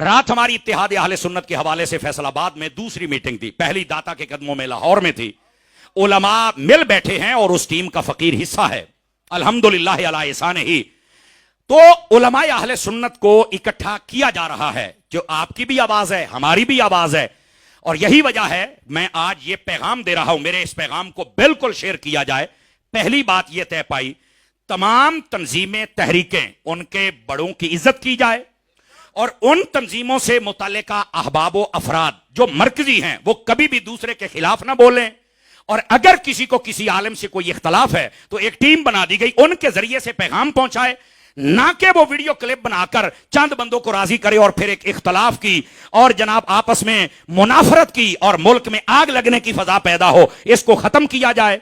رات ہماری اتحاد اہل سنت کے حوالے سے فیصل آباد میں دوسری میٹنگ تھی، پہلی داتا کے قدموں میں لاہور میں تھی. علماء مل بیٹھے ہیں اور اس ٹیم کا فقیر حصہ ہے الحمدللہ علی احسانہ. تو علماء اہل سنت کو اکٹھا کیا جا رہا ہے، جو آپ کی بھی آواز ہے، ہماری بھی آواز ہے، اور یہی وجہ ہے میں آج یہ پیغام دے رہا ہوں. میرے اس پیغام کو بالکل شیئر کیا جائے. پہلی بات یہ طے پائی، تمام تنظیمیں، تحریکیں، ان کے بڑوں کی عزت کی جائے، اور ان تنظیموں سے متعلقہ احباب و افراد جو مرکزی ہیں وہ کبھی بھی دوسرے کے خلاف نہ بولیں، اور اگر کسی کو کسی عالم سے کوئی اختلاف ہے تو ایک ٹیم بنا دی گئی، ان کے ذریعے سے پیغام پہنچائے، نہ کہ وہ ویڈیو کلپ بنا کر چند بندوں کو راضی کرے اور پھر ایک اختلاف کی اور جناب آپس میں منافرت کی اور ملک میں آگ لگنے کی فضا پیدا ہو. اس کو ختم کیا جائے.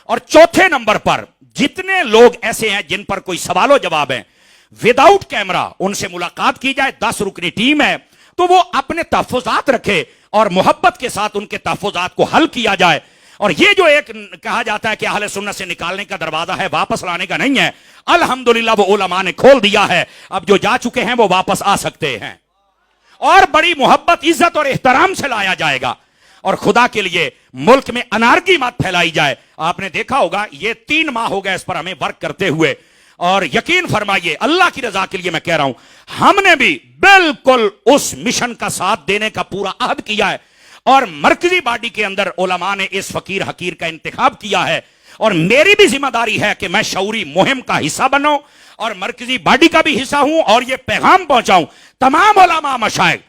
اور چوتھے نمبر پر جتنے لوگ ایسے ہیں جن پر کوئی سوال و جواب ہیں، وداؤٹ کیمرہ ان سے ملاقات کی جائے. 10 رکنی ٹیم ہے تو وہ اپنے تحفظات رکھے اور محبت کے ساتھ ان کے تحفظات کو حل کیا جائے. اور یہ جو ایک کہا جاتا ہے کہ اہل سنت سے نکالنے کا دروازہ ہے، واپس لانے کا نہیں ہے، الحمدللہ وہ علماء نے کھول دیا ہے. اب جو جا چکے ہیں وہ واپس آ سکتے ہیں، اور بڑی محبت، عزت اور احترام سے لایا جائے گا. اور خدا کے لیے ملک میں انارکی مت پھیلائی جائے. آپ نے دیکھا ہوگا یہ 3 ماہ ہو گئے اس پر ہمیں ورک کرتے ہوئے، اور یقین فرمائیے اللہ کی رضا کے لیے میں کہہ رہا ہوں، ہم نے بھی بالکل اس مشن کا ساتھ دینے کا پورا عہد کیا ہے، اور مرکزی باڈی کے اندر علماء نے اس فقیر حقیر کا انتخاب کیا ہے. اور میری بھی ذمہ داری ہے کہ میں شعوری مہم کا حصہ بنوں اور مرکزی باڈی کا بھی حصہ ہوں، اور یہ پیغام پہنچاؤں تمام علماء مشائخ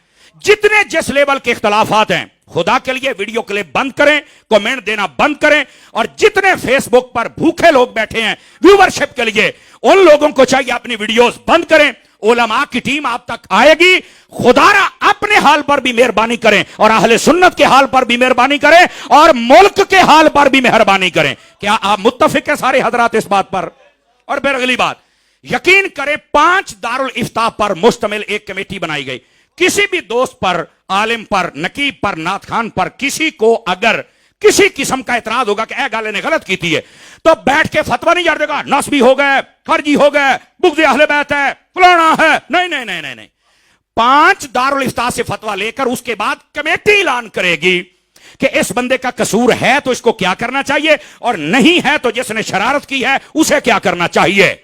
جتنے جس لیول کے اختلافات ہیں، خدا کے لیے ویڈیو کلپ بند کریں، کمنٹ دینا بند کریں. اور جتنے فیس بک پر بھوکے لوگ بیٹھے ہیں ویورشپ کے لیے، ان لوگوں کو چاہیے اپنی ویڈیوز بند کریں. علماء کی ٹیم آپ تک آئے گی. خدا را اپنے حال پر بھی مہربانی کریں، اور اہل سنت کے حال پر بھی مہربانی کریں، اور ملک کے حال پر بھی مہربانی کریں. کیا آپ متفق ہیں سارے حضرات اس بات پر؟ اور پھر اگلی بات، یقین کریں 5 دارالافتاء پر مشتمل ایک کمیٹی بنائی گئی. کسی بھی دوست پر، عالم پر، نقیب پر، نعت خان پر کسی کو اگر کسی قسم کا اعتراض ہوگا کہ اے گالے نے غلط کی تھی ہے، تو بیٹھ کے فتویٰ نہیں جاڑ دے گا نسبی ہو گئے، خرجی ہو گئے، بغض اہل بیت ہے، فلانا ہے. نہیں نہیں نہیں نہیں نہیں 5 دارالافتاء سے فتویٰ لے کر اس کے بعد کمیٹی اعلان کرے گی کہ اس بندے کا قصور ہے تو اس کو کیا کرنا چاہیے، اور نہیں ہے تو جس نے شرارت کی ہے اسے کیا کرنا چاہیے.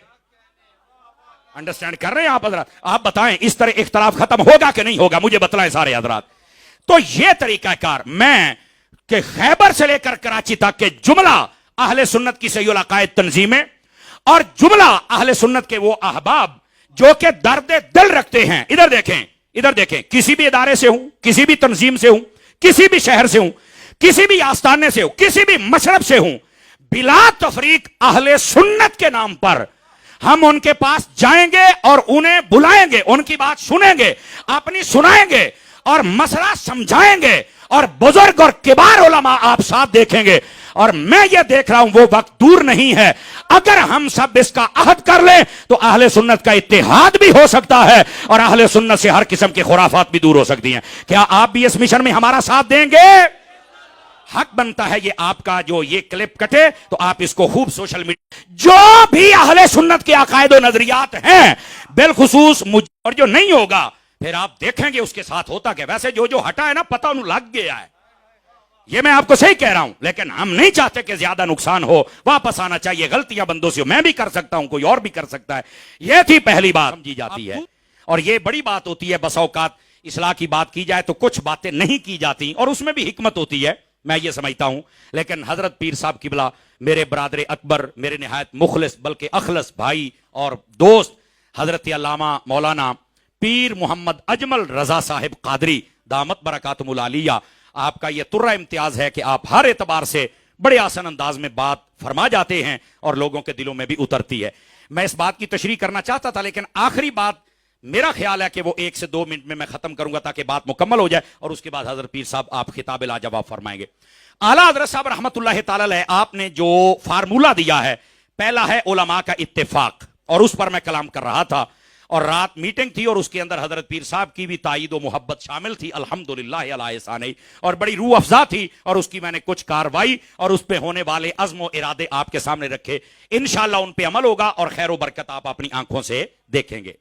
انڈرسٹینڈ کر رہے ہیں آپ حضرات؟ آپ بتائیں اس طرح اختلاف ختم ہوگا کہ نہیں ہوگا؟ مجھے بتلائیں سارے حضرات. تو یہ طریقہ کار میں کہ خیبر سے لے کر کراچی تک کے جملہ اہل سنت کی صحیح العقائد تنظیمیں اور جملہ اہل سنت کے وہ احباب جو کہ درد دل رکھتے ہیں، ادھر دیکھیں، کسی بھی ادارے سے ہوں، کسی بھی تنظیم سے ہوں، کسی بھی شہر سے ہوں، کسی بھی آستانے سے ہوں، کسی بھی مشرب سے ہوں، بلا تفریق اہل سنت کے نام پر ہم ان کے پاس جائیں گے اور انہیں بلائیں گے، ان کی بات سنیں گے، اپنی سنائیں گے اور مسئلہ سمجھائیں گے، اور بزرگ اور کبار علماء آپ ساتھ دیکھیں گے. اور میں یہ دیکھ رہا ہوں وہ وقت دور نہیں ہے، اگر ہم سب اس کا عہد کر لیں تو اہل سنت کا اتحاد بھی ہو سکتا ہے، اور اہل سنت سے ہر قسم کے خرافات بھی دور ہو سکتی ہیں. کیا آپ بھی اس مشن میں ہمارا ساتھ دیں گے؟ حق بنتا ہے یہ آپ کا، جو یہ کلپ کٹے تو آپ اس کو خوب سوشل میڈیا، جو بھی اہل سنت کے عقائد و نظریات ہیں بالخصوص اور جو نہیں ہوگا پھر آپ دیکھیں گے اس کے ساتھ ہوتا کہ ویسے جو ہٹا ہے نا پتہ انہوں لگ گیا ہے. یہ میں آپ کو صحیح کہہ رہا ہوں، لیکن ہم نہیں چاہتے کہ زیادہ نقصان ہو. واپس آنا چاہیے، غلطیاں بندوں سے میں بھی کر سکتا ہوں، کوئی اور بھی کر سکتا ہے. یہ تھی پہلی بات سمجھی جاتی ہے، اور یہ بڑی بات ہوتی ہے. بس اوقات اصلاح کی بات کی جائے تو کچھ باتیں نہیں کی جاتی، اور اس میں بھی حکمت ہوتی ہے، میں یہ سمجھتا ہوں. لیکن حضرت پیر صاحب قبلہ میرے برادر اکبر، میرے نہایت مخلص بلکہ اخلص بھائی اور دوست حضرت علامہ مولانا پیر محمد اجمل رضا صاحب قادری دامت برکاتہم العالیہ، آپ کا یہ ترہ امتیاز ہے کہ آپ ہر اعتبار سے بڑے آسان انداز میں بات فرما جاتے ہیں اور لوگوں کے دلوں میں بھی اترتی ہے. میں اس بات کی تشریح کرنا چاہتا تھا، لیکن آخری بات میرا خیال ہے کہ وہ 1 سے 2 منٹ میں ختم کروں گا تاکہ بات مکمل ہو جائے، اور اس کے بعد حضرت پیر صاحب آپ خطاب لاجواب فرمائیں گے. اعلیٰ حضرت صاحب رحمت اللہ تعالی علیہ آپ نے جو فارمولہ دیا ہے، پہلا ہے علماء کا اتفاق، اور اس پر میں کلام کر رہا تھا، اور رات میٹنگ تھی اور اس کے اندر حضرت پیر صاحب کی بھی تائید و محبت شامل تھی الحمدللہ علی احسانہ، اور بڑی روح افزا تھی، اور اس کی میں نے کچھ کاروائی اور اس پہ ہونے والے عزم و ارادے آپ کے سامنے رکھے. انشاءاللہ ان پہ عمل ہوگا اور خیر و برکت آپ اپنی آنکھوں سے دیکھیں گے.